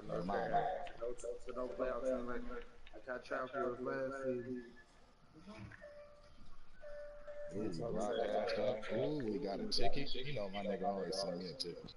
Your mama. No playoff team like I tried for us last season. Ooh, broadcast up. Ooh, we got a ticket. You know my nigga always send me a ticket.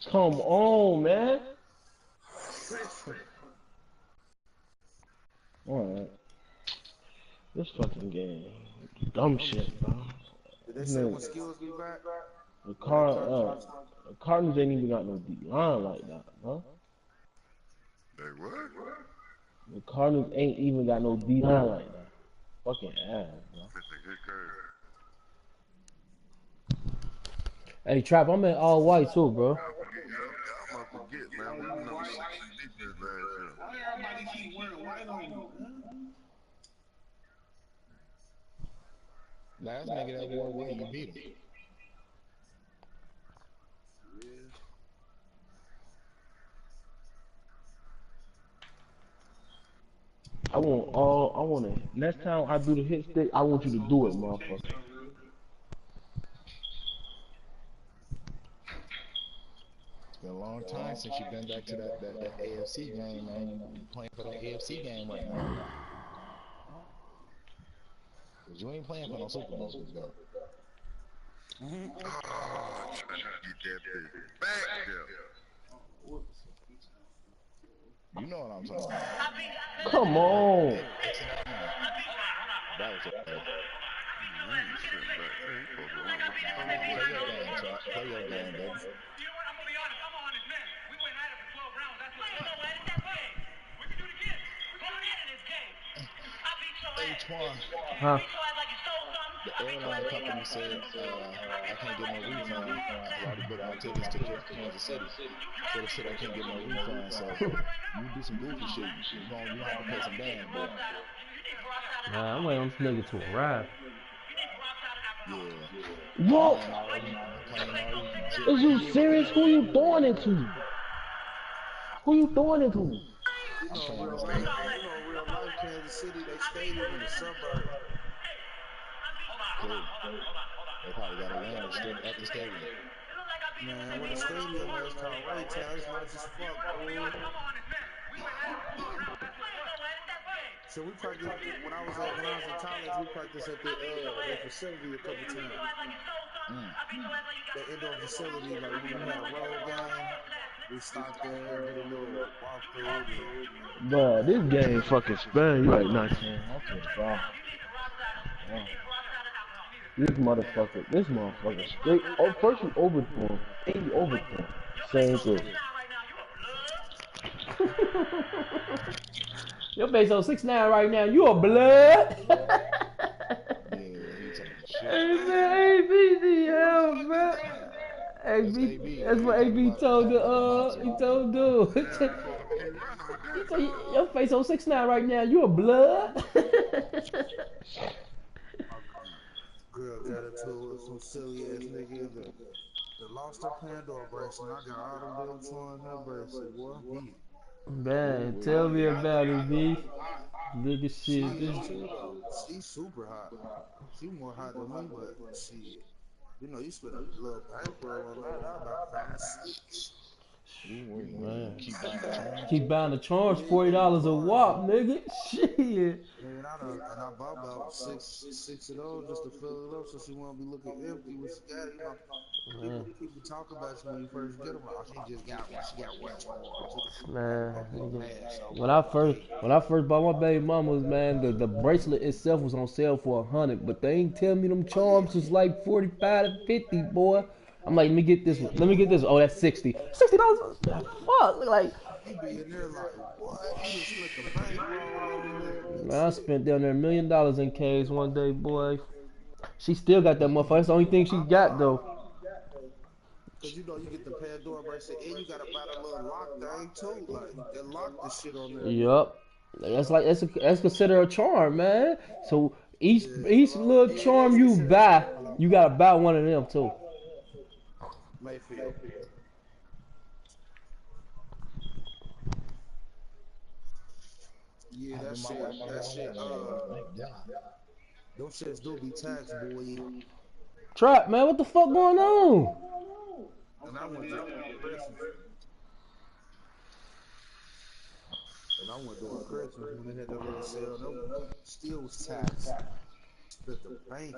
Come on, man. Alright. This fucking game. Dumb shit, bro. Did they say when skills be back? The Cardinals ain't even got no D line like that, bro. They what? The Cardinals ain't even got no D line like that. Fucking ass, bro. Hey, Trap, I'm in all white too, bro. I'm gonna forget, man. We know defense last year. Why everybody keep wearing white on you, man? Last nigga that wore white, you beat him. I want it. Next time I do the hit stick, I want you to do it, motherfucker. It's been a long time since you've been back to that AFC game, man. You playing for that AFC game right now. Cause you ain't playing for no Super Bowl this year. Oh, trying to get that bitch back there. You know what I'm talking about. Come on. That was a play. Play your game, baby. Huh? The airline company said I can't get no refund. I already booked my tickets to Kansas City. So they said I can't get no refund. So you do some goofy shit, you gonna have to pay some band, boy. Nah, I'm waiting on this nigga to arrive. Yeah. What? Is Is you serious? Who you throwing it to? Who you throwing it to? You know, real life Kansas City, they stadium in the suburbs. Cool. They probably got a land at the stadium. Man, when the stadium is called Raytown, it's nice as fuck, boy. So we practiced when I was in college. We practiced at their facility a couple times. The indoor facility, like when we had a road game, we stopped there, did a little walkthrough. Bruh, this game fucking spun. You like 19. Okay, bro. This motherfucker straight. Oh, first you overthrow him, then you overthrow him. Same thing. Your face on 6'9" right now. You a blood. Hey man, ABCL, bro. AB, that's what AB told the he told dude. He said your face on 6'9" right now. You a blood. Girl got into it with some silly ass nigga that lost her Pandora bracelet. I got all them damn toys in her bracelet, boy. Man, tell me about it, B. Look at shit. She's super hot. She more hot than me, but she, you know, you spend a little bankroll on that. I about fantasy. Man. Keep buying the charms, $40 a wop, nigga. Shit. Man, I bought about six of those just to fill it up so she won't be looking empty when she got it. You know, people talk about you when you first get them. Oh, she just got one. She got one. Man, when I first bought my baby mamas, man, the bracelet itself was on sale for $100, but they ain't tell me them charms was like 45 to 50, boy. I'm like, let me get this one. Let me get this one. Oh, that's $60. $60? Fuck, like. Man, I spent down there $1 million in K's one day, boy. She still got that motherfucker. That's the only thing she got, though. Cause you know you get the Pandora bracelet and you gotta buy the little lock thing too. Like they lock the shit on there. Yup. That's considered a charm, man. So Each little charm you buy, you gotta buy one of them too. Mayfield. Yeah, that shit, those shits do be taxed, boy. Trap, man, what the fuck going on? And I went to Christmas. And I went during Christmas when they had that little sale. Them still was taxed. Split the bank.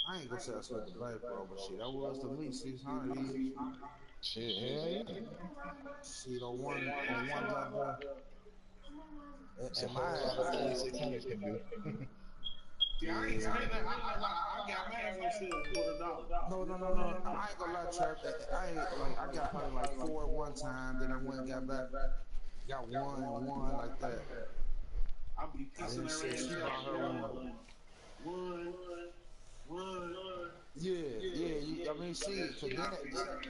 I ain't gonna say I split the bank, bro, but shit, that was the least 600 each. Shit, hell yeah. Shit on one goddamn. It's a And whole lot of things 600 can do. Yeah, I ain't spent that. I got mad when it said $1. No. I ain't gonna lie, Trap. I got probably like 4 at one time. Then I went and got back, got one and one like that. I'll be pissing her ass She bought her one. Yeah. I mean, see, cause then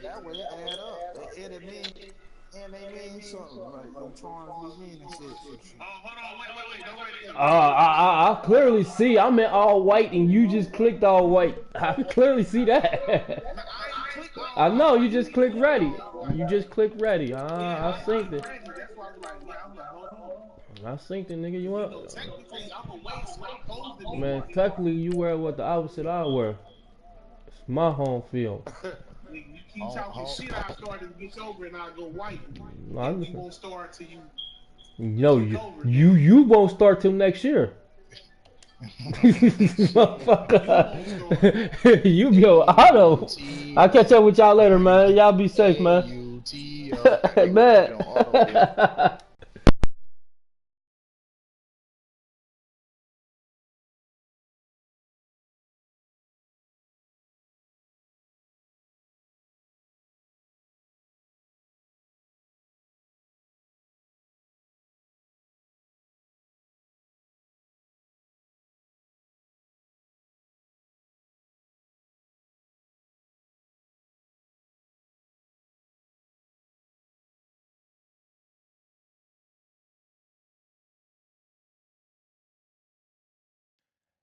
that way it add up. It mean, and they mean something. Like them charms be meaning shit. Oh, hold on, wait. Don't wait yet. I clearly see. I'm in all white, and you just clicked all white. I can clearly see that. I know you just clicked ready. You just clicked ready. I synced it. That's why I'm like, hold on. I synced it, nigga. You want? Technically, I'm away, so I'm supposed to be. Man, technically, you wear what the opposite I wear. It's my home field. You keep talking shit, I'll start to get over and I'll go white. No, you won't start till you. No, you won't start till next year. Motherfucker. You be on auto. I'll catch up with y'all later, man. Y'all be safe, man. Man.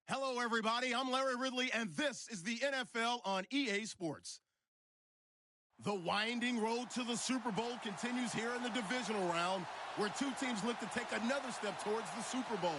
Hello, everybody. I'm Larry Ridley, and this is the NFL on EA Sports. The winding road to the Super Bowl continues here in the divisional round, where two teams look to take another step towards the Super Bowl.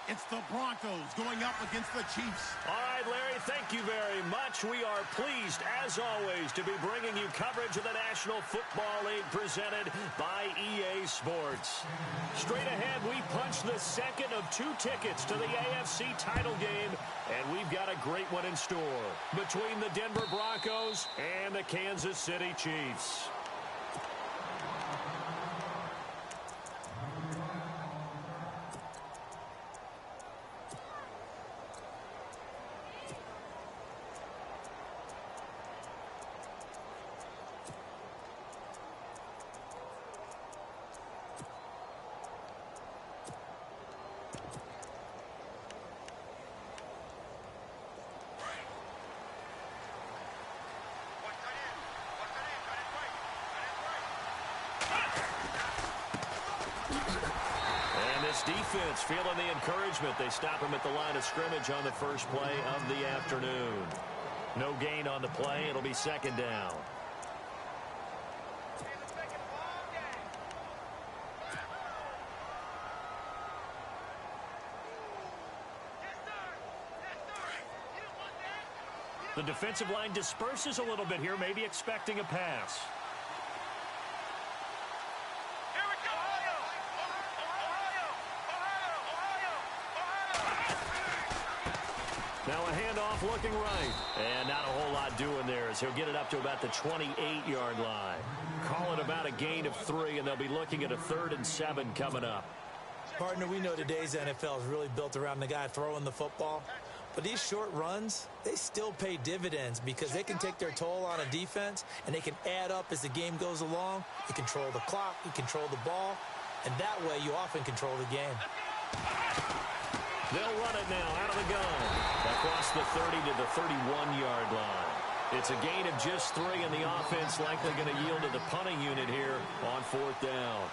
It's the Broncos going up against the Chiefs. All right, Larry, thank you very much. We are pleased, as always, to be bringing you coverage of the National Football League presented by EA Sports. Straight ahead, we punch the second of 2 tickets to the AFC title game, and we've got a great one in store between the Denver Broncos and the Kansas City Chiefs. Defense feeling the encouragement. They stop him at the line of scrimmage on the first play of the afternoon. No gain on the play. It'll be second down. The defensive line disperses a little bit here, maybe expecting a pass. Now a handoff looking right. And not a whole lot doing there as he'll get it up to about the 28-yard line. Call it about a gain of 3, and they'll be looking at a 3rd and 7 coming up. Partner, we know today's NFL is really built around the guy throwing the football. But these short runs, they still pay dividends because they can take their toll on a defense, and they can add up as the game goes along. You control the clock, you control the ball, and that way you often control the game. They'll run it now out of the gun. Across the 30 to the 31-yard line. It's a gain of just 3, and the offense likely going to yield to the punting unit here on 4th down.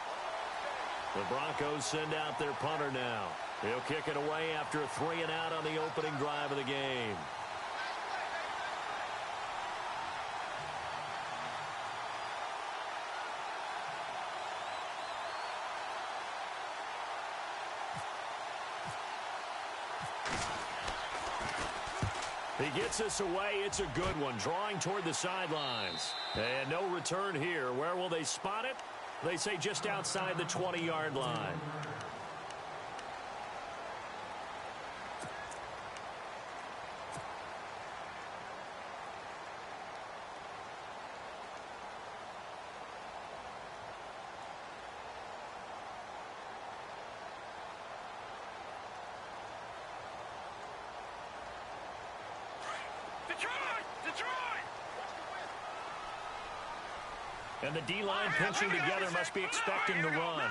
The Broncos send out their punter now. He'll kick it away after a 3-and-out on the opening drive of the game. He gets us away. It's a good one, drawing toward the sidelines. And no return here. Where will they spot it? They say just outside the 20-yard line. And the D-line pinching together must be expecting the run.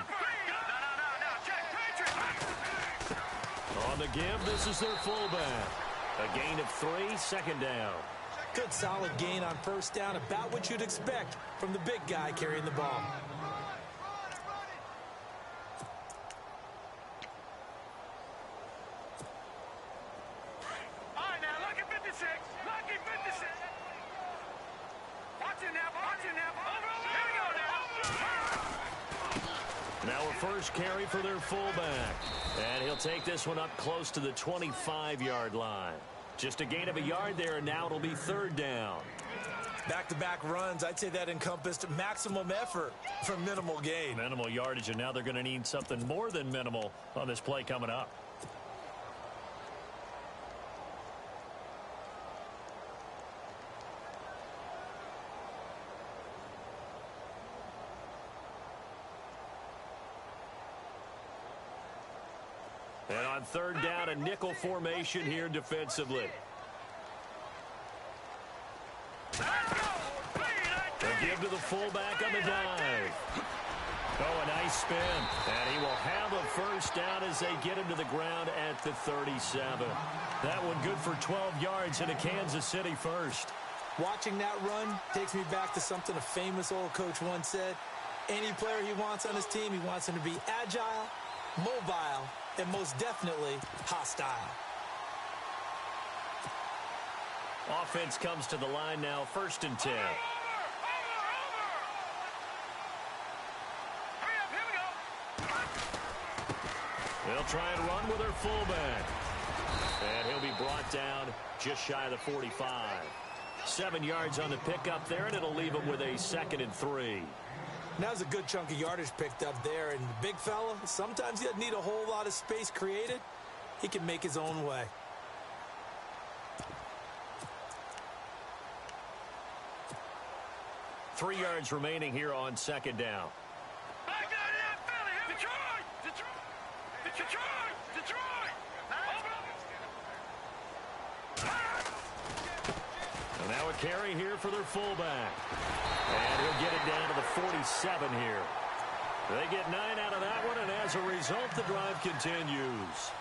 On the give, this is their fullback. A gain of 3, 2nd down. Good solid gain on 1st down, about what you'd expect from the big guy carrying the ball. Now a first carry for their fullback. And he'll take this one up close to the 25-yard line. Just a gain of a yard there, and now it'll be 3rd down. Back-to-back runs, I'd say that encompassed maximum effort for minimal gain. Minimal yardage, and now they're going to need something more than minimal on this play coming up. And on 3rd down, a nickel formation here defensively. They'll give to the fullback on the dive. Oh, a nice spin. And he will have a 1st down as they get him to the ground at the 37. That one good for 12 yards and a Kansas City first. Watching that run takes me back to something a famous old coach once said. Any player he wants on his team, he wants him to be agile, mobile, and most definitely hostile. Offense comes to the line now, 1st and 10. They'll try and run with their fullback. And he'll be brought down just shy of the 45. 7 yards on the pickup there, and it'll leave him with a 2nd and 3. That was a good chunk of yardage picked up there. And the big fella, sometimes he doesn't need a whole lot of space created. He can make his own way. Three yards remaining here on 2nd down. And now a carry here for their fullback. And he'll get it down to the 47 here. They get 9 out of that one, and as a result, the drive continues.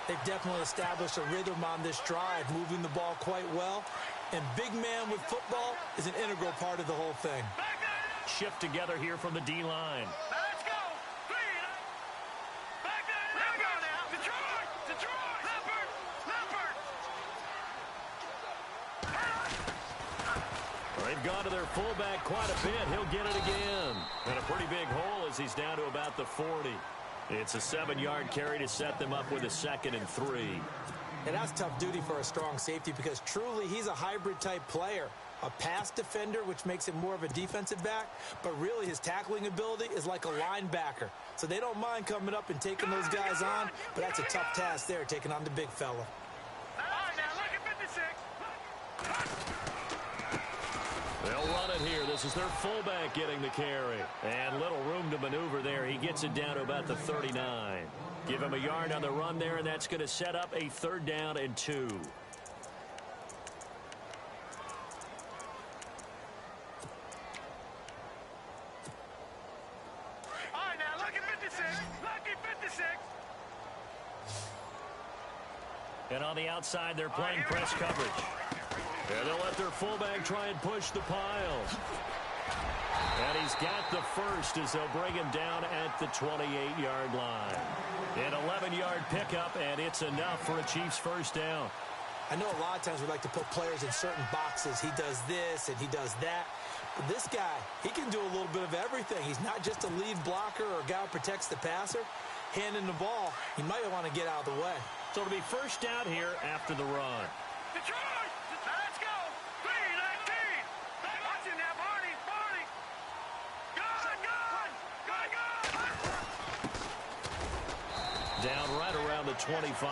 They've definitely established a rhythm on this drive, moving the ball quite well. And big man with football is an integral part of the whole thing. Shift together here from the D-line. Let's go. Back there. Let go now. Detroit. They've gone to their fullback quite a bit. He'll get it again. And a pretty big hole as he's down to about the 40. It's a 7-yard carry to set them up with a 2nd and 3. And that's tough duty for a strong safety because truly he's a hybrid type player. A pass defender, which makes him more of a defensive back, but really his tackling ability is like a linebacker. So they don't mind coming up and taking those guys on, but that's a tough task there, taking on the big fella. All right, now look at 56. They'll run it here. This is their fullback getting the carry. And little room to maneuver there. He gets it down to about the 39. Give him a yard on the run there, and that's going to set up a 3rd down and 2. All right, now look at 56. Lucky 56. And on the outside, they're playing press coverage. And they'll let their fullback try and push the pile. And he's got the first as they'll bring him down at the 28-yard line. An 11-yard pickup, and it's enough for a Chiefs first down. I know a lot of times we like to put players in certain boxes. He does this and he does that. But this guy, he can do a little bit of everything. He's not just a lead blocker or a guy who protects the passer. Handing the ball, he might want to get out of the way. So it'll be first down here after the run. Detroit! Now let's go! 3-19! Watching now, Barney! Barney! Gun! Down right around the 25.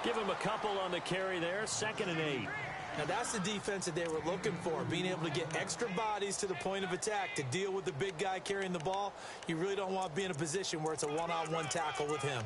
Give him a couple on the carry there, 2nd and 8. Now that's the defense that they were looking for, being able to get extra bodies to the point of attack to deal with the big guy carrying the ball. You really don't want to be in a position where it's a one-on-one tackle with him.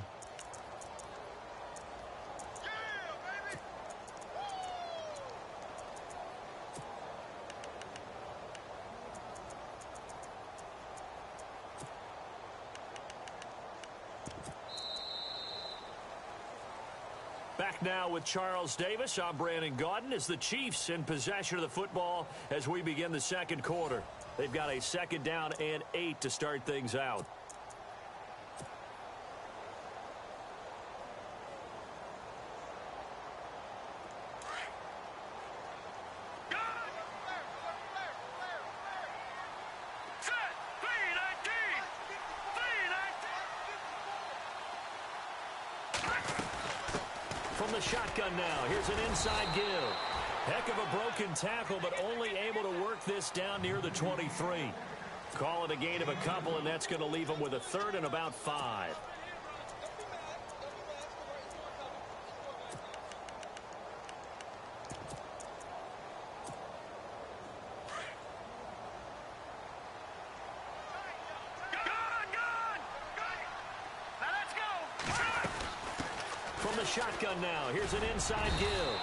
Back now with Charles Davis. I'm Brandon Gaudin as the Chiefs in possession of the football as we begin the second quarter. They've got a 2nd down and 8 to start things out. From the shotgun now, here's an inside give. Heck of a broken tackle, but only able to work this down near the 23. Call it a gain of a couple, and that's going to leave him with a 3rd and about 5. From the shotgun now, here's an inside give.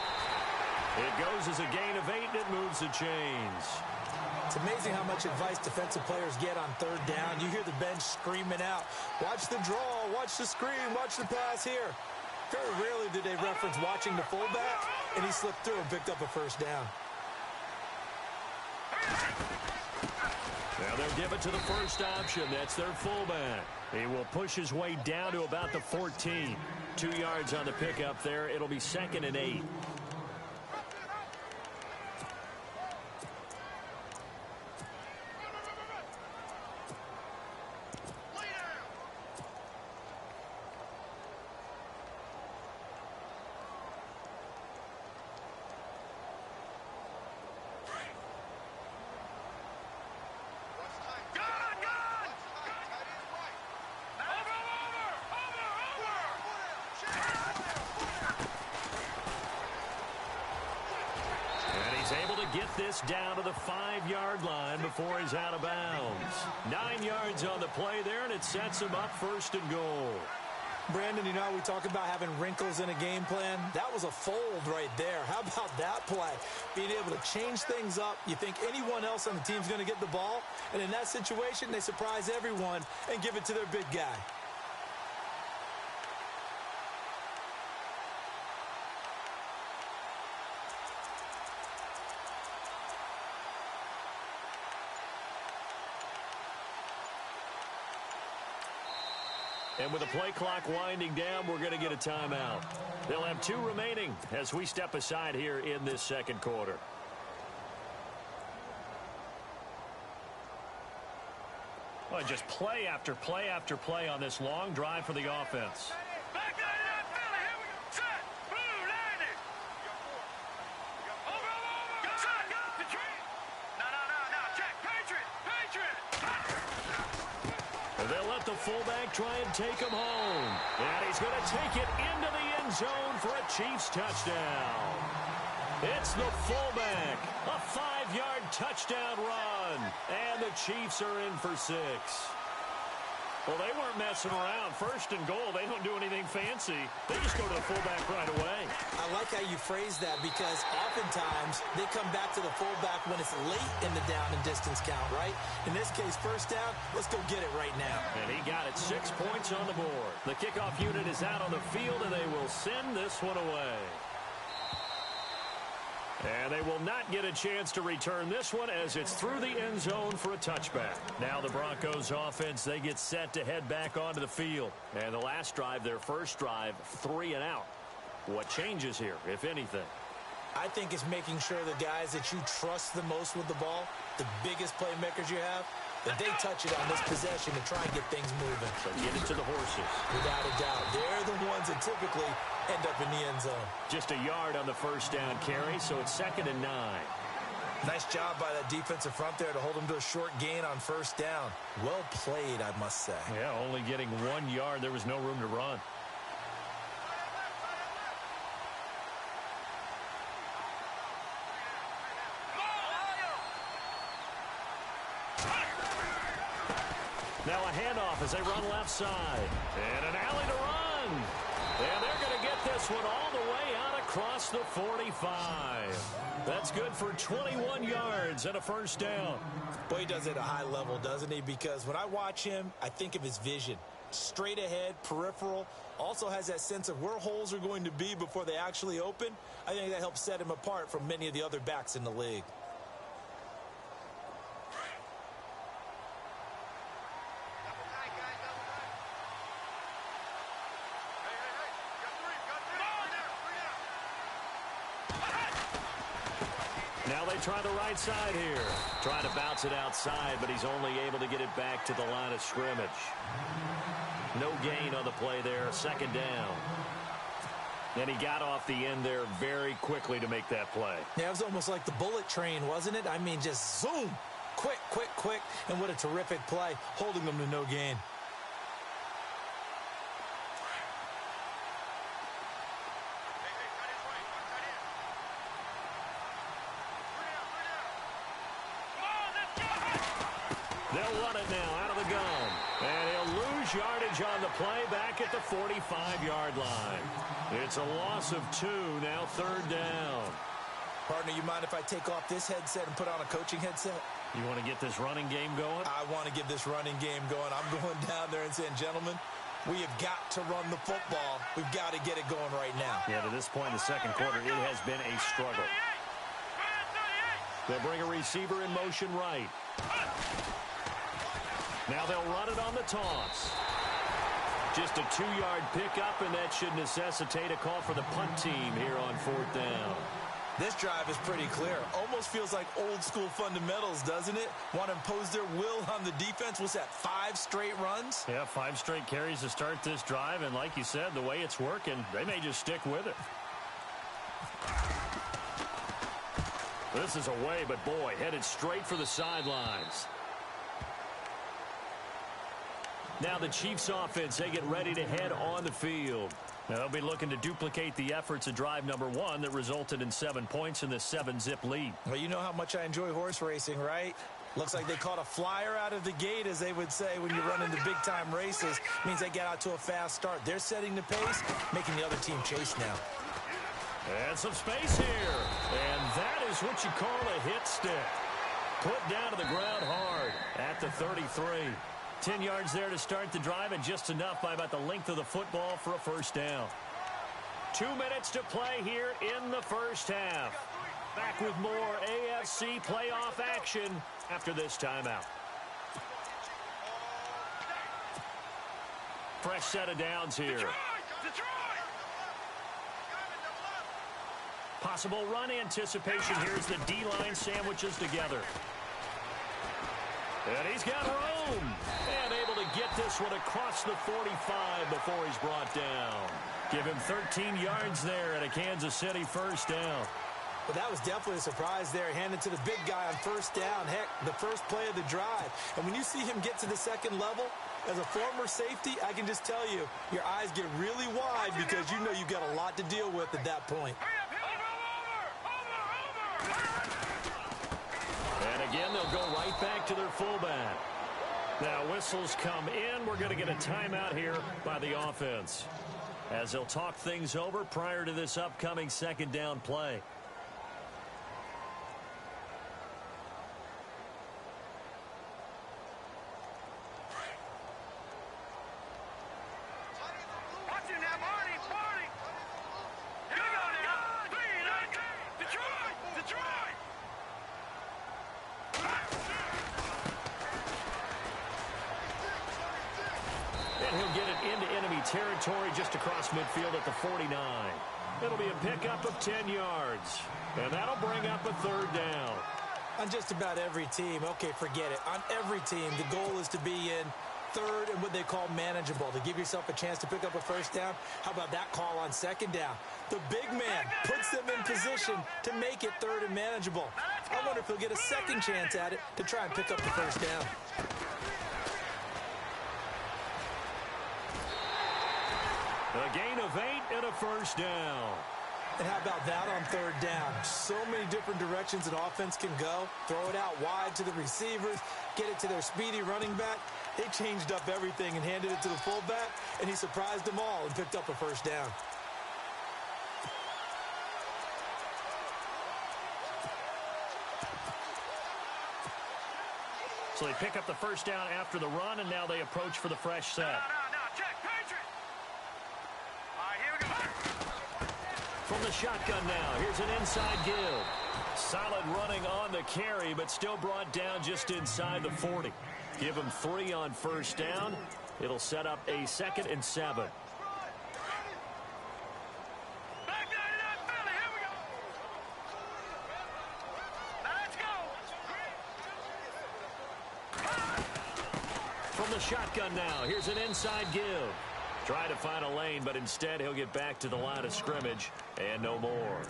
It goes as a gain of 8, and it moves the chains. It's amazing how much advice defensive players get on 3rd down. You hear the bench screaming out, watch the draw, watch the screen, watch the pass here. Very rarely do they reference watching the fullback, and he slipped through and picked up a first down. Now they'll give it to the first option. That's their fullback. He will push his way down to about the 14. 2 yards on the pickup there. It'll be 2nd and 8. Get this down to the 5-yard line before he's out of bounds. 9 yards on the play there, and it sets him up 1st and goal. Brandon, you know, we talk about having wrinkles in a game plan. That was a fold right there. How about that play? Being able to change things up. You think anyone else on the team's going to get the ball, and in that situation, they surprise everyone and give it to their big guy. And with the play clock winding down, we're going to get a timeout. They'll have 2 remaining as we step aside here in this second quarter. Well, just play after play after play on this long drive for the offense. Back down to that Philly. Here we go. Set. Blue, landing. Over. Set. Detroit. No. Check. Patriot. And they'll let the fullback try and take him home. And he's going to take it into the end zone for a Chiefs touchdown. It's the fullback. A 5-yard touchdown run. And the Chiefs are in for 6. Well, they weren't messing around. 1st and goal, they don't do anything fancy. They just go to the fullback right away. I like how you phrase that because oftentimes they come back to the fullback when it's late in the down and distance count, right? In this case, 1st down, let's go get it right now. And he got it. 6 points on the board. The kickoff unit is out on the field, and they will send this one away. And they will not get a chance to return this one as it's through the end zone for a touchback. Now the Broncos offense, they get set to head back onto the field. And the last drive, their first drive, 3 and out. What changes here, if anything? I think it's making sure the guys that you trust the most with the ball, the biggest playmakers you have, that they touch it on this possession to try and get things moving. So get it to the horses. Without a doubt. They're the ones that typically end up in the end zone. Just a yard on the first down carry, so it's 2nd and 9. Nice job by that defensive front there to hold them to a short gain on first down. Well played, I must say. Yeah, only getting 1 yard. There was no room to run. Now a handoff as they run left side. And an alley to run. And they're going to get this one all the way out across the 45. That's good for 21 yards and a first down. Boy, he does it at a high level, doesn't he? Because when I watch him, I think of his vision. Straight ahead, peripheral. Also has that sense of where holes are going to be before they actually open. I think that helps set him apart from many of the other backs in the league. Now they try the right side here. Trying to bounce it outside, but he's only able to get it back to the line of scrimmage. No gain on the play there. 2nd down. And he got off the end there very quickly to make that play. Yeah, it was almost like the bullet train, wasn't it? I mean, just zoom. Quick, quick, quick. And what a terrific play, holding them to no gain. They'll run it now out of the gun. And he'll lose yardage on the play back at the 45-yard line. It's a loss of 2, now 3rd down. Partner, you mind if I take off this headset and put on a coaching headset? You want to get this running game going? I want to get this running game going. I'm going down there and saying, gentlemen, we have got to run the football. We've got to get it going right now. Yeah, to this point in the second quarter, it has been a struggle. They'll bring a receiver in motion right. Now they'll run it on the toss. Just a 2-yard pickup, and that should necessitate a call for the punt team here on 4th down. This drive is pretty clear. Almost feels like old school fundamentals, doesn't it? Want to impose their will on the defense. What's that, 5 straight runs? Yeah, 5 straight carries to start this drive, and like you said, the way it's working, they may just stick with it. This is away, but boy, headed straight for the sidelines. Now the Chiefs offense, they get ready to head on the field. Now they'll be looking to duplicate the efforts of drive number 1 that resulted in 7 points in the 7-zip lead. Well, you know how much I enjoy horse racing, right? Looks like they caught a flyer out of the gate, as they would say when you run into big-time races. Means they get out to a fast start. They're setting the pace, making the other team chase now. And some space here. And that is what you call a hit stick. Put down to the ground hard at the 33. 10 yards there to start the drive, and just enough by about the length of the football for a first down. 2 minutes to play here in the first half. Back with more AFC playoff action after this timeout. Fresh set of downs here. Possible run anticipation. Here's the D-line sandwiches together. And he's got room. And able to get this one across the 45 before he's brought down. Give him 13 yards there at a Kansas City first down. But that was definitely a surprise there. Handed to the big guy on first down. Heck, the first play of the drive. And when you see him get to the second level, as a former safety, I can just tell you, your eyes get really wide because you know you've got a lot to deal with at that point. And again, they'll go right back to their fullback. Now, whistles come in. We're going to get a timeout here by the offense, as they'll talk things over prior to this upcoming second down play. Detroit! territory just across midfield at the 49. It'll be a pickup of 10 yards. And that'll bring up a third down. On just about every team, okay, forget it. On every team, the goal is to be in third and what they call manageable, to give yourself a chance to pick up a first down. How about that call on second down? The big man puts them in position to make it third and manageable. I wonder if he'll get a second chance at it to try and pick up the first down. A gain of 8 and a first down. And how about that on third down? So many different directions an offense can go. Throw it out wide to the receivers, get it to their speedy running back. They changed up everything and handed it to the fullback, and he surprised them all and picked up a first down. So they pick up the first down after the run, and now they approach for the fresh set. Check, Patriot. All right, here we go. From the shotgun now, here's an inside give. Solid running on the carry, but still brought down just inside the 40. Give him 3 on first down. It'll set up a 2nd and 7. Back down to that Philly. Here we go. Now let's go. From the shotgun now, here's an inside give. Try to find a lane, but instead he'll get back to the line of scrimmage and no more.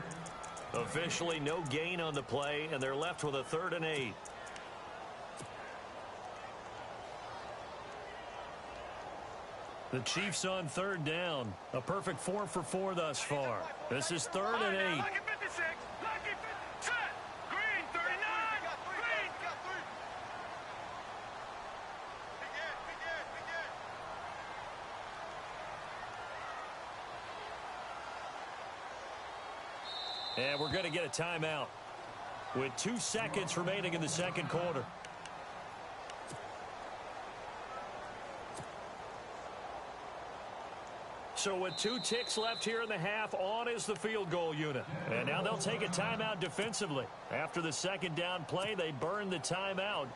Officially no gain on the play, and they're left with a 3rd and 8. The Chiefs on third down. A perfect 4 for 4 thus far. This is 3rd and 8. Lucky 56. Lucky 50. Set. Green 39. Green. And we're going to get a timeout with 2 seconds remaining in the second quarter. So with 2 ticks left here in the half, on is the field goal unit. And now they'll take a timeout defensively. After the second down play, they burn the timeout,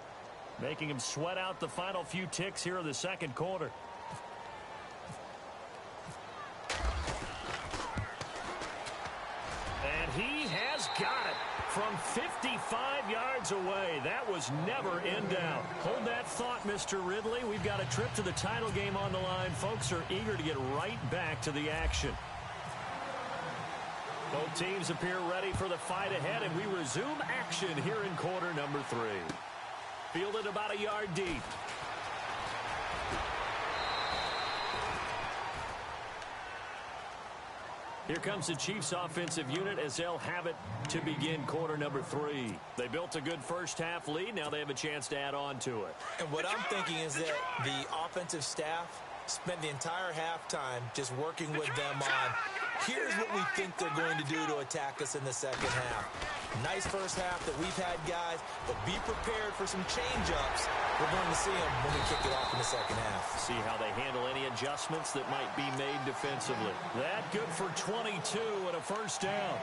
making them sweat out the final few ticks here in the second quarter. And he has got it from 55 yards away. That was never in doubt. Hold that thought, Mr. Ridley. We've got a trip to the title game on the line. Folks are eager to get right back to the action. Both teams appear ready for the fight ahead, and we resume action here in quarter number 3. Fielded about a yard deep. Here comes the Chiefs offensive unit as they'll have it to begin quarter number 3. They built a good first half lead. Now they have a chance to add on to it. And what I'm thinking is that the offensive staff spent the entire halftime just working with them on, here's what we think they're going to do to attack us in the second half. Nice first half that we've had, guys, but be prepared for some change-ups. We're going to see them when we kick it off in the second half. See how they handle any adjustments that might be made defensively. That good for 22 and a first down.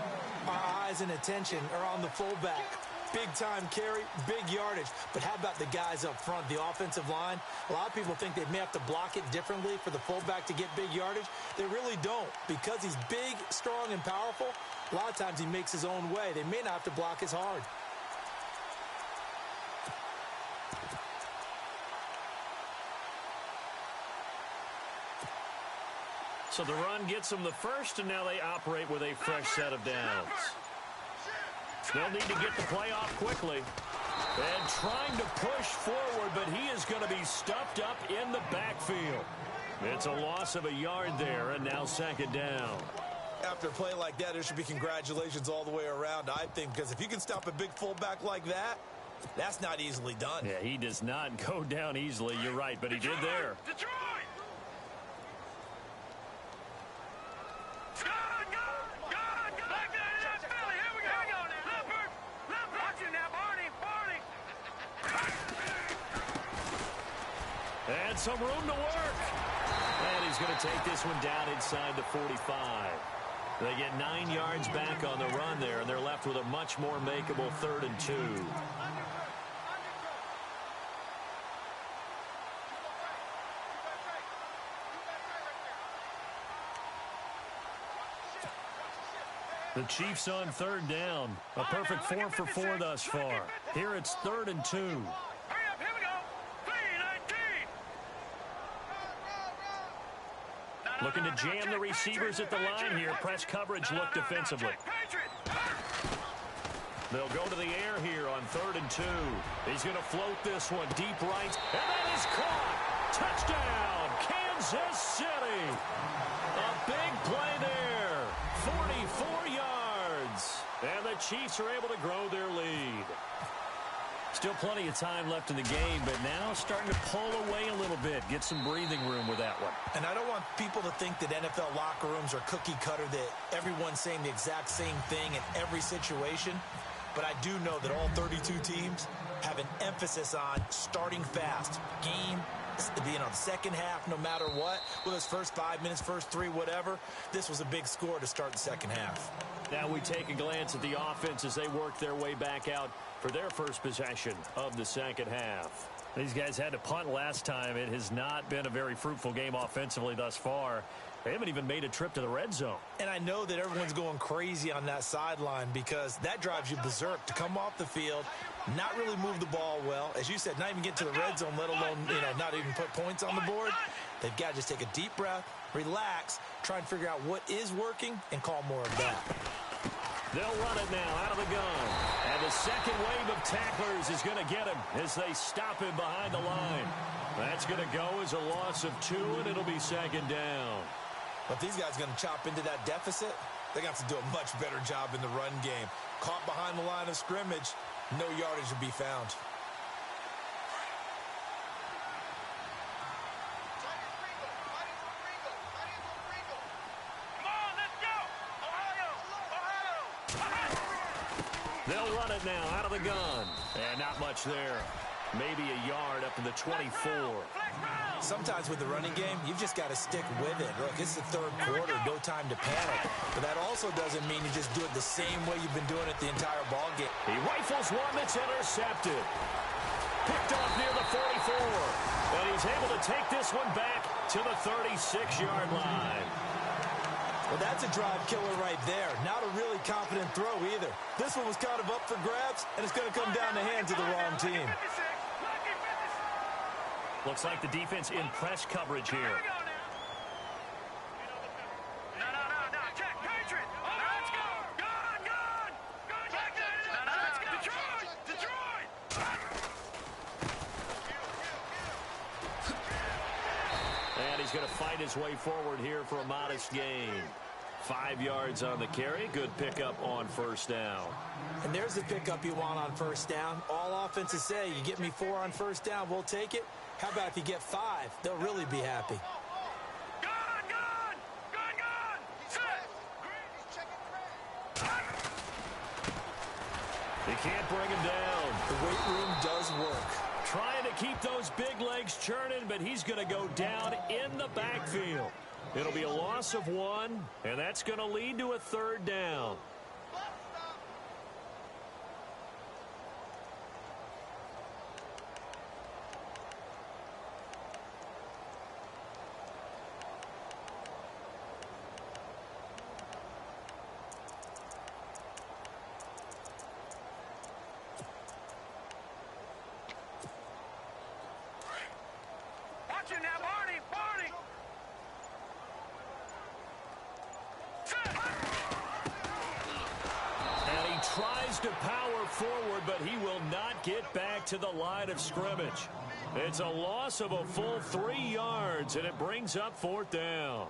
Our eyes and attention are on the fullback. Big-time carry, big yardage. But how about the guys up front, the offensive line? A lot of people think they may have to block it differently for the fullback to get big yardage. They really don't. Because he's big, strong, and powerful, a lot of times he makes his own way. They may not have to block as hard. So the run gets them the first, and now they operate with a fresh set of downs. They'll need to get the play off quickly. And trying to push forward, but he is going to be stuffed up in the backfield. It's a loss of a yard there, and now second down. After a play like that, there should be congratulations all the way around, I think, because if you can stop a big fullback like that, that's not easily done. Yeah, he does not go down easily. You're right, but he did there. Detroit! And some room to work. And he's going to take this one down inside the 45. They get 9 yards back on the run there, and they're left with a much more makeable 3rd and 2. The Chiefs on third down. A perfect 4 for 4 thus far. Here it's 3rd and 2. Hurry up, here we go. 3-19. Looking to jam the receivers at the line here. Press coverage look defensively. They'll go to the air here on 3rd and 2. He's going to float this one deep right. And that is caught. Touchdown, Kansas City. A big play there. 44 yards. And the Chiefs are able to grow their lead. Still plenty of time left in the game, but now starting to pull away a little bit. Get some breathing room with that one. And I don't want people to think that NFL locker rooms are cookie cutter, that everyone's saying the exact same thing in every situation. But I do know that all 32 teams have an emphasis on starting fast. Game, the second half, no matter what, whether it's first 5 minutes, first 3, whatever. This was a big score to start the second half. Now we take a glance at the offense as they work their way back out for their first possession of the second half. These guys had to punt last time. It has not been a very fruitful game offensively thus far. They haven't even made a trip to the red zone. And I know that everyone's going crazy on that sideline because that drives you berserk to come off the field, not really move the ball well. As you said, not even get to the red zone, let alone, not even put points on the board. They've got to just take a deep breath, relax, try and figure out what is working, and call more of that. They'll run it now out of the gun. And the second wave of tacklers is going to get him as they stop him behind the line. That's going to go as a loss of 2, and it'll be second down. But these guys are going to chop into that deficit. They're going to have to do a much better job in the run game. Caught behind the line of scrimmage, no yardage will be found. They'll run it now out of the gun. And not much there. Maybe a yard up to the 24. Sometimes with the running game, you've just got to stick with it. Look, it's the third quarter, no time to panic. But that also doesn't mean you just do it the same way you've been doing it the entire ball game. He rifles one that's intercepted. Picked off near the 44. And he's able to take this one back to the 36-yard line. Well, that's a drive killer right there. Not a really confident throw either. This one was kind of up for grabs, and it's going to come down the hands of the wrong team. Looks like the defense in press coverage here. Check, Patriot. Let's go. Gun. Let's go. Detroit. And he's going to fight his way forward here for a modest gain. 5 yards on the carry. Good pickup on first down. And there's the pickup you want on first down. All offenses say, you get me 4 on first down, we'll take it. How about if you get 5? They'll really be happy. Gun. Set. They can't bring him down. The weight room does work. Trying to keep those big legs churning, but he's going to go down in the backfield. It'll be a loss of 1, and that's going to lead to a third down. Watch it now, Barney. And he tries to power forward, but he will not get back to the line of scrimmage. It's a loss of a full 3 yards, and it brings up fourth down.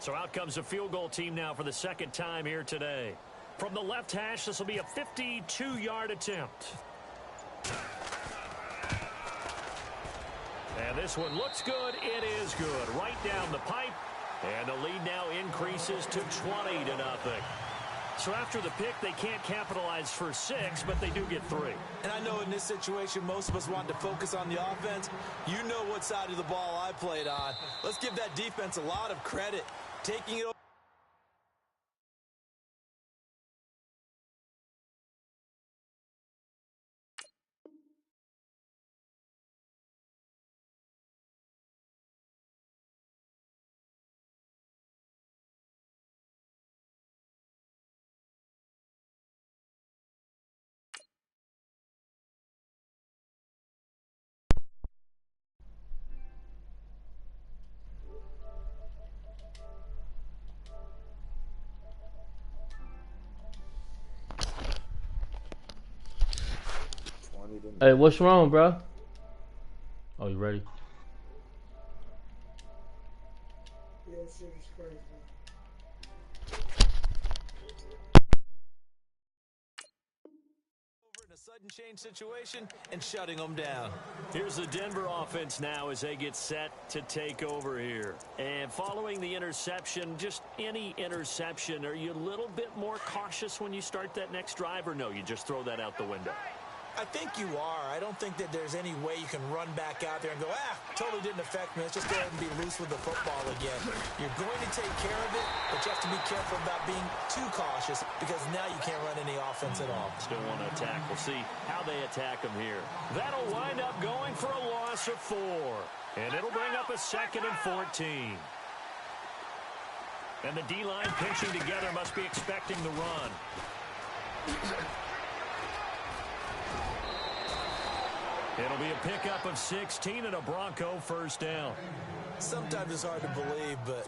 So out comes a field goal team now for the second time here today. From the left hash, this will be a 52-yard attempt. And this one looks good. It is good. Right down the pipe. And the lead now increases to 20-0. So after the pick, they can't capitalize for 6, but they do get 3. And I know in this situation, most of us want to focus on the offense. You know what side of the ball I played on. Let's give that defense a lot of credit. Taking it over. Hey, what's wrong, bro? Oh, you ready? Yeah, shit is crazy. In a sudden change situation and shutting them down. Here's the Denver offense now as they get set to take over here. And following the interception, just any interception, are you a little bit more cautious when you start that next drive, or no, you just throw that out the window? I think you are. I don't think that there's any way you can run back out there and go, totally didn't affect me. Let's just go ahead and be loose with the football again. You're going to take care of it, but you have to be careful about being too cautious because now you can't run any offense at all. Still want to attack. We'll see how they attack them here. That'll wind up going for a loss of 4. And it'll bring up a 2nd and 14. And the D-line pinching together must be expecting the run. It'll be a pickup of 16 and a Bronco first down. Sometimes it's hard to believe, but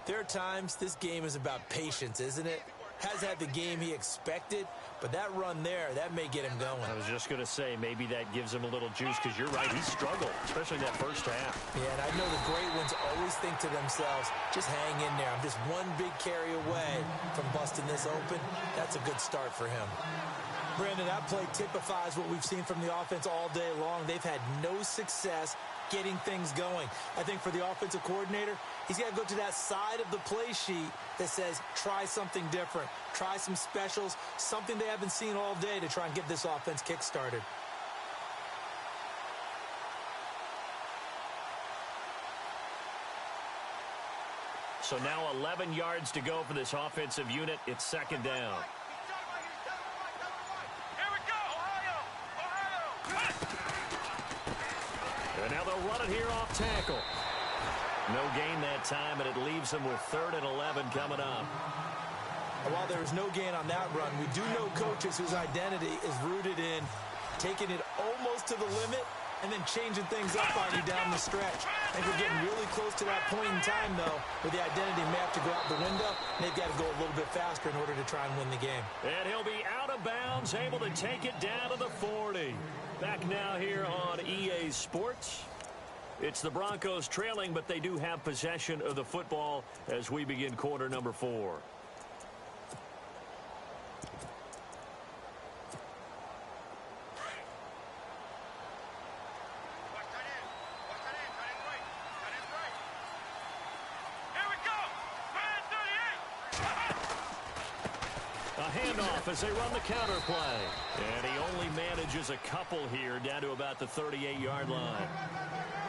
there are times this game is about patience, isn't it? Has had the game he expected, but that run there, that may get him going. I was just going to say, maybe that gives him a little juice, because you're right, he struggled, especially that first half. Yeah, and I know the great ones always think to themselves, just hang in there. I'm just one big carry away from busting this open. That's a good start for him. Brandon, that play typifies what we've seen from the offense all day long. They've had no success getting things going. I think for the offensive coordinator, he's got to go to that side of the play sheet that says, try something different. Try some specials, something they haven't seen all day to try and get this offense kick-started. So now 11 yards to go for this offensive unit. It's 2nd down. And now they'll run it here off tackle. No gain that time, and it leaves them with 3rd and 11 coming up. While there is no gain on that run, we do know coaches whose identity is rooted in taking it almost to the limit and then changing things up on you down the stretch. I think we're getting really close to that point in time, though, where the identity may have to go out the window, and they've got to go a little bit faster in order to try and win the game. And he'll be out of bounds, able to take it down to the 40. Back now here on EA Sports. It's the Broncos trailing, but they do have possession of the football as we begin quarter number 4. Handoff as they run the counter play. And he only manages a couple here down to about the 38-yard line.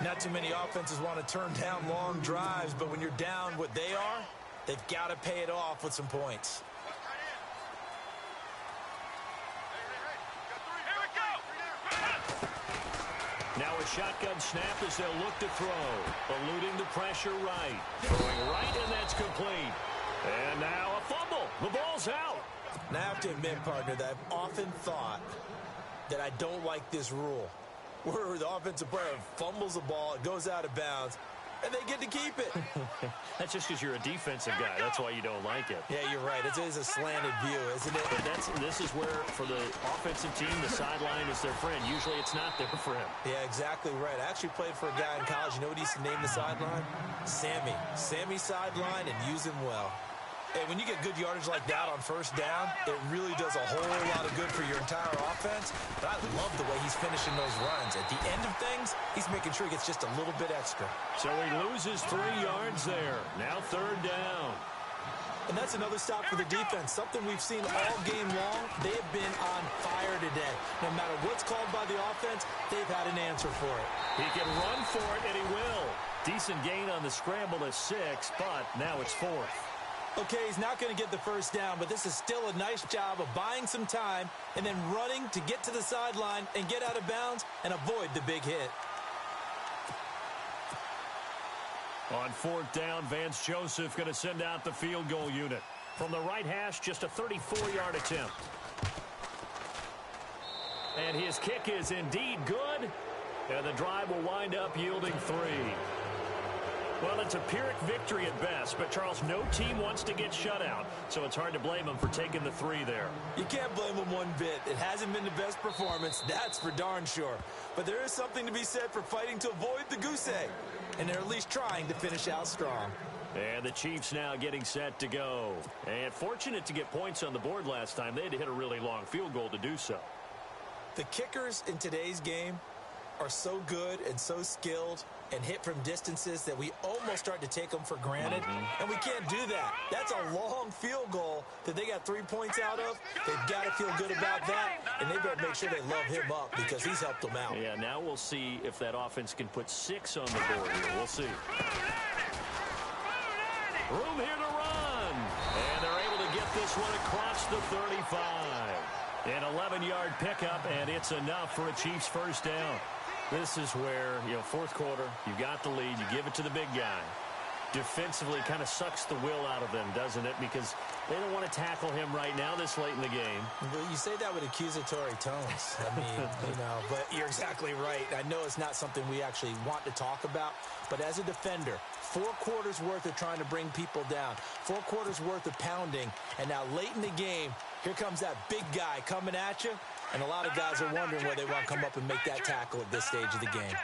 Not too many offenses want to turn down long drives, but when you're down what they are, they've got to pay it off with some points. Now a shotgun snap as they'll look to throw. Eluding the pressure right. Throwing right, and that's complete. And now a fumble. The ball's out. And I have to admit, partner, that I've often thought that I don't like this rule, where the offensive player fumbles the ball, it goes out of bounds, and they get to keep it. That's just because you're a defensive guy. That's why you don't like it. Yeah, you're right. It is a slanted view, isn't it? But this is where, for the offensive team, the sideline is their friend. Usually it's not there for him. Yeah, exactly right. I actually played for a guy in college. You know what he used to name the sideline? Sammy. Sammy sideline, and use him well. Hey, when you get good yardage like that on first down, it really does a whole lot of good for your entire offense. But I love the way he's finishing those runs. At the end of things, he's making sure he gets just a little bit extra. So he loses 3 yards there. Now 3rd down. And that's another stop for the defense. Something we've seen all game long. They have been on fire today. No matter what's called by the offense, they've had an answer for it. He can run for it, and he will. Decent gain on the scramble is 6, but now it's 4th. Okay, he's not going to get the first down, but this is still a nice job of buying some time and then running to get to the sideline and get out of bounds and avoid the big hit. On 4th down, Vance Joseph going to send out the field goal unit. From the right hash, just a 34-yard attempt. And his kick is indeed good. And the drive will wind up yielding 3. Well, it's a Pyrrhic victory at best, but Charles, no team wants to get shut out, so it's hard to blame them for taking the 3 there. You can't blame them one bit. It hasn't been the best performance, that's for darn sure. But there is something to be said for fighting to avoid the goose egg, and they're at least trying to finish out strong. And the Chiefs now getting set to go. And fortunate to get points on the board last time. They had to hit a really long field goal to do so. The kickers in today's game are so good and so skilled and hit from distances that we almost start to take them for granted. And we can't do that. That's a long field goal that they got 3 points out of. They've got to feel good about that, and they better make sure they love him up because he's helped them out. Yeah, now we'll see if that offense can put 6 on the board here. We'll see. Room here to run. And they're able to get this one across the 35. An 11-yard pickup, and it's enough for a Chiefs first down. This is where, fourth quarter, you got the lead, you give it to the big guy. Defensively kind of sucks the will out of them, doesn't it? Because they don't want to tackle him right now this late in the game. But you say that with accusatory tones. I mean, but you're exactly right. I know it's not something we actually want to talk about, but as a defender, 4 quarters worth of trying to bring people down, 4 quarters worth of pounding, and now late in the game, here comes that big guy coming at you, and a lot of guys are wondering where they want to come up and make that tackle at this stage of the game.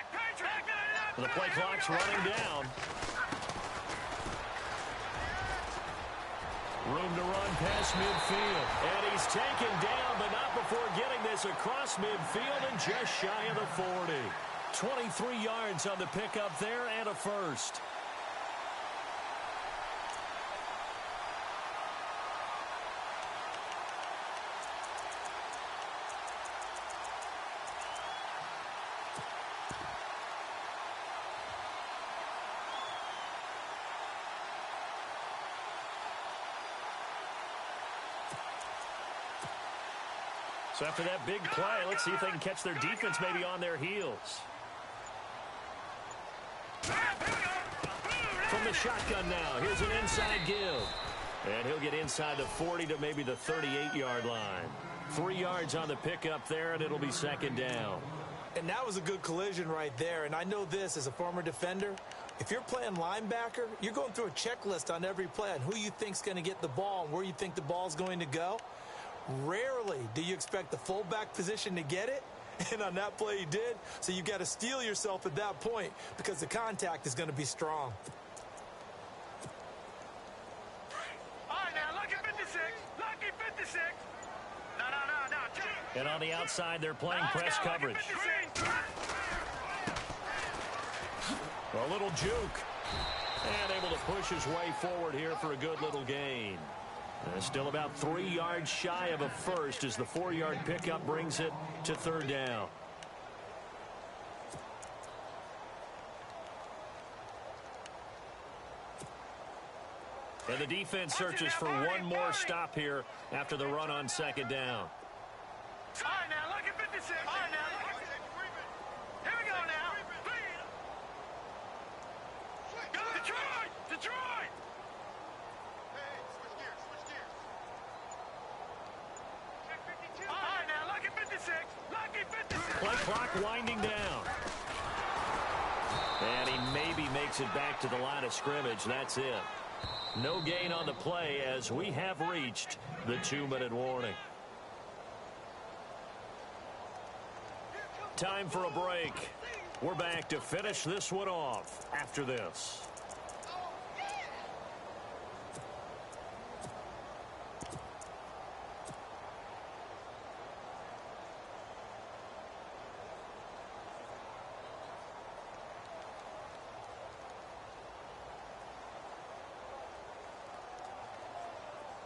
The play clock's running down. Room to run past midfield. And he's taken down, but not before getting this across midfield and just shy of the 40. 23 yards on the pickup there and a first. So after that big play, let's see if they can catch their defense maybe on their heels. From the shotgun now, here's an inside give. And he'll get inside the 40 to maybe the 38-yard line. 3 yards on the pickup there, and it'll be second down. And that was a good collision right there. And I know this as a former defender. If you're playing linebacker, you're going through a checklist on every play on who you think's going to get the ball and where you think the ball's going to go. Rarely do you expect the fullback position to get it, and on that play he did. So you got to steel yourself at that point because the contact is going to be strong. All right, now, lucky 56. Lucky 56. No. And on the outside, they're playing press coverage. A little juke. And able to push his way forward here for a good little gain. Still about 3 yards shy of a first as the 4-yard pickup brings it to third down. And the defense searches for one more stop here after the run on second down. All right, now, look at 56. All right, now. Here we go now. Go, Detroit! Detroit! Hey, switch gears. All right, now, lucky 56. Lucky 56. Play clock winding down. And he maybe makes it back to the line of scrimmage. That's it. No gain on the play as we have reached the 2-minute warning. Time for a break. We're back to finish this one off after this.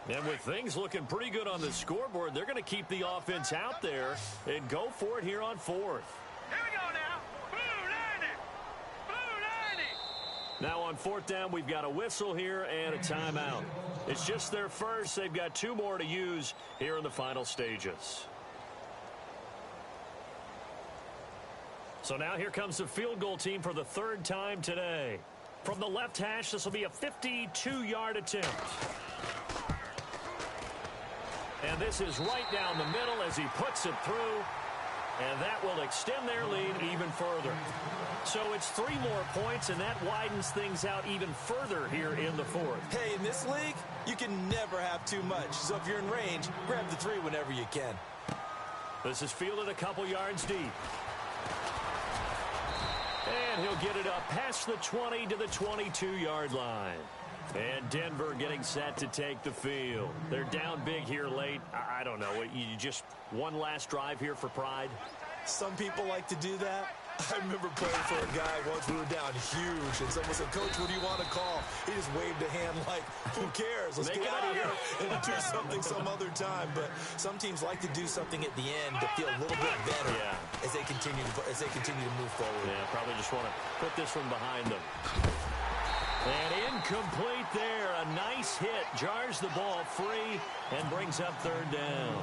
And with things looking pretty good on the scoreboard, they're going to keep the offense out there and go for it here on fourth. Here we go now. Blue 90. Blue 90. Now on fourth down, we've got a whistle here and a timeout. It's just their first. They've got 2 more to use here in the final stages. So now here comes the field goal team for the 3rd time today. From the left hash, this will be a 52-yard attempt. And this is right down the middle as he puts it through. And that will extend their lead even further. So it's 3 more points, and that widens things out even further here in the 4th. Hey, in this league, you can never have too much. So if you're in range, grab the 3 whenever you can. This is fielded a couple yards deep. And he'll get it up past the 20 to the 22-yard line. And Denver getting set to take the field. They're down big here late. I don't know. You just one last drive here for pride? Some people like to do that. I remember playing for a guy once we were down huge, and someone said, "Coach, what do you want to call?" He just waved a hand like, "Who cares? Let's get out of here and do something some other time." But some teams like to do something at the end to feel a little bit better as they continue to move forward. Yeah, probably just want to put this one behind them. And incomplete there. A nice hit. Jars the ball free and brings up 3rd down.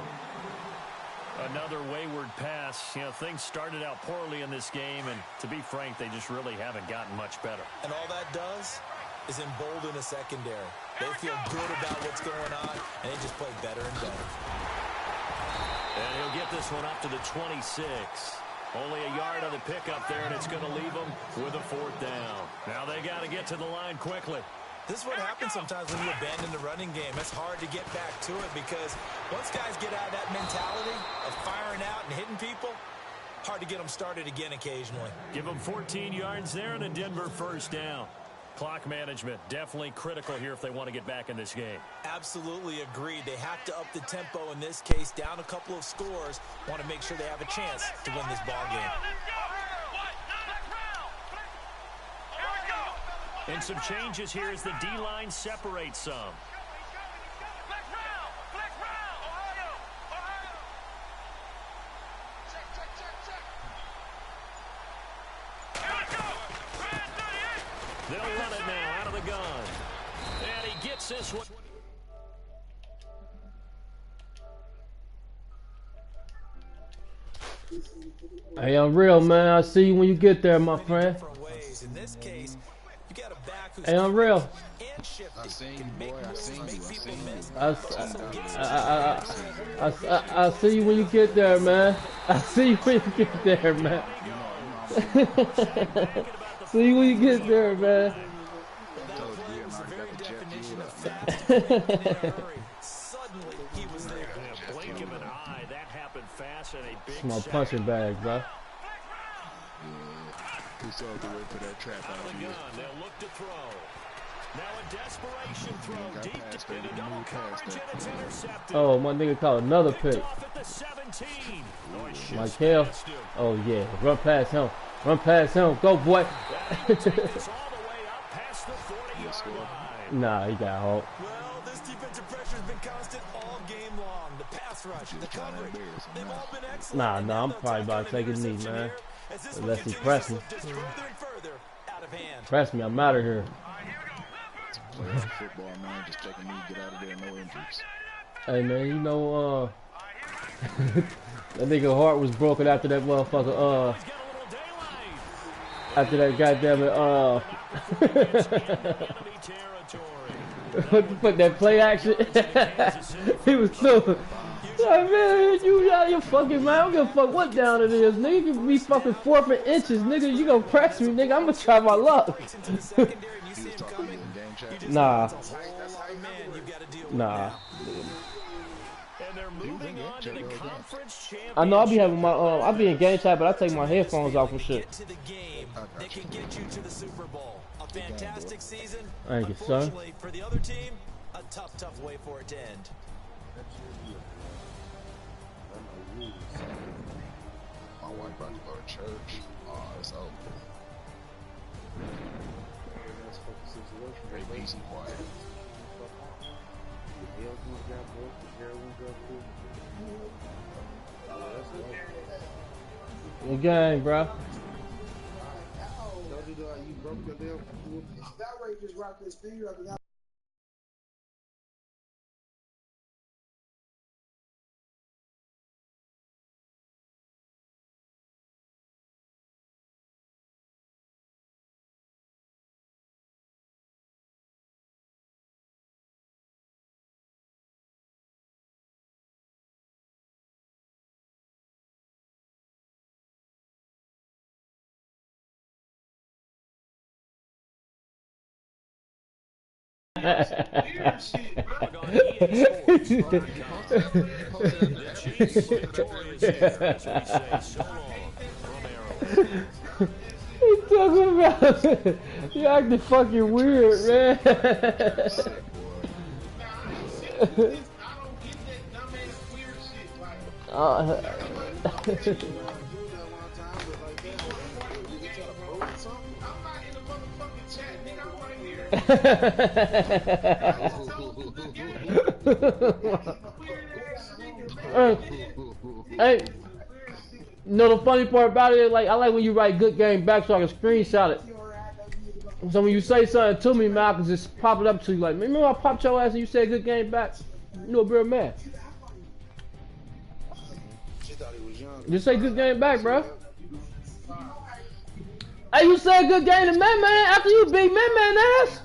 Another wayward pass. You know, things started out poorly in this game, and to be frank, they just really haven't gotten much better. And all that does is embolden a secondary. They feel good about what's going on, and they just play better and better. And he'll get this one up to the 26. Only a yard on the pickup there, and it's going to leave them with a 4th down. Now they got to get to the line quickly. This is what happens sometimes when you abandon the running game. It's hard to get back to it because once guys get out of that mentality of firing out and hitting people, hard to get them started again occasionally. Give them 14 yards there and a Denver 1st down. Clock management definitely critical here if they want to get back in this game. Absolutely agreed. They have to up the tempo in this case, down a couple of scores. Want to make sure they have a chance to win this ball game. And some changes here as the D-line separates some. They'll run it now out of the gun. And he gets this one. Hey, I'm real, man. I'll see you when you get there, my friend. In this case, you got a back who's hey, I'm real. I seen you, boy. I seen you. I'll see you when you get there, man. I'll see you when you get there, man. See you when you get there, man. Suddenly he was there. Blink of an eye. That happened fast and a big It's my punching bag, bro. Yeah. He saw the way for that trap out of the gun. They'll look to throw. Now a desperation throw deep into double coverage, and it's intercepted. Oh, my nigga caught another pick. Michael. Oh yeah, run past him. Run past him. Go, boy. Nah, he got hold. Well, this defensive pressure has been constant all game long. The pass rush, the coverage, they've all been excellent. Nah, I'm probably about to take a knee, man. Unless he press me. Press me, I'm out of here. Playoff football, man. Just take a knee, get out of there, no injuries. Hey, man, you know, that nigga heart was broken after that motherfucker, after that goddamn put that play action. He was so like, man, you out of your fucking mind. I don't give a fuck what down it is, nigga. You can be fucking 4 for inches, nigga. You gonna press me, nigga. I'm gonna try my luck. Nah. Nah. I know I'll be having my I'll be in game chat, but I take my headphones off and shit. Fantastic season. Thank you, son. For the other team, a tough way for it to end. My wife about to go to church. Oh, it's over. Very easy, quiet. Good game, bro. You broke your damn. That way, just wrapped his finger up and Weird shit, bro. Back on EA Sports broadcast. The Chiefs victorious here as we say so long from Arrowhead. He talking about you acting fucking weird, man. Nah, I don't get that dumbass weird shit. Like, I'm not in the motherfucking chat, nigga. I'm right here. Hey, you know the funny part about it is, like, I like when you write good game back so I can screenshot it. So when you say something to me, man, I can just pop it up to you. Like, remember I popped your ass and you said good game back? You know, bro, man. Just say good game back, bro. Hey, you said good game to Man Man after you beat Man Man ass?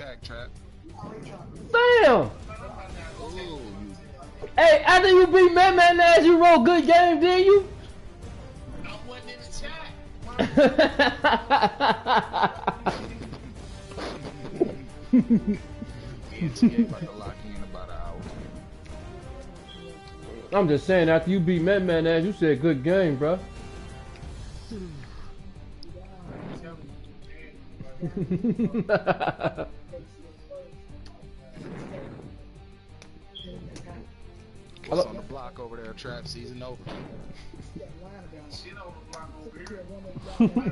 Damn. Hey, after you beat Man Man ass, you wrote good game, didn't you? I wasn't in the chat. I'm just saying, after you beat Man Man ass, you said good game, bro. What's on the block over there? Trap season over. Shit on the block over here. Over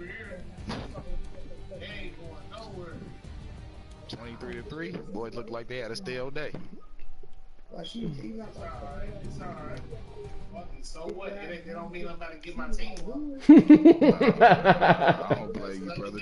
here. They ain't going nowhere. 23-3. Boys look like they had a stale day. It's alright. So what? It don't mean I'm about to get my team. I don't blame you, brother.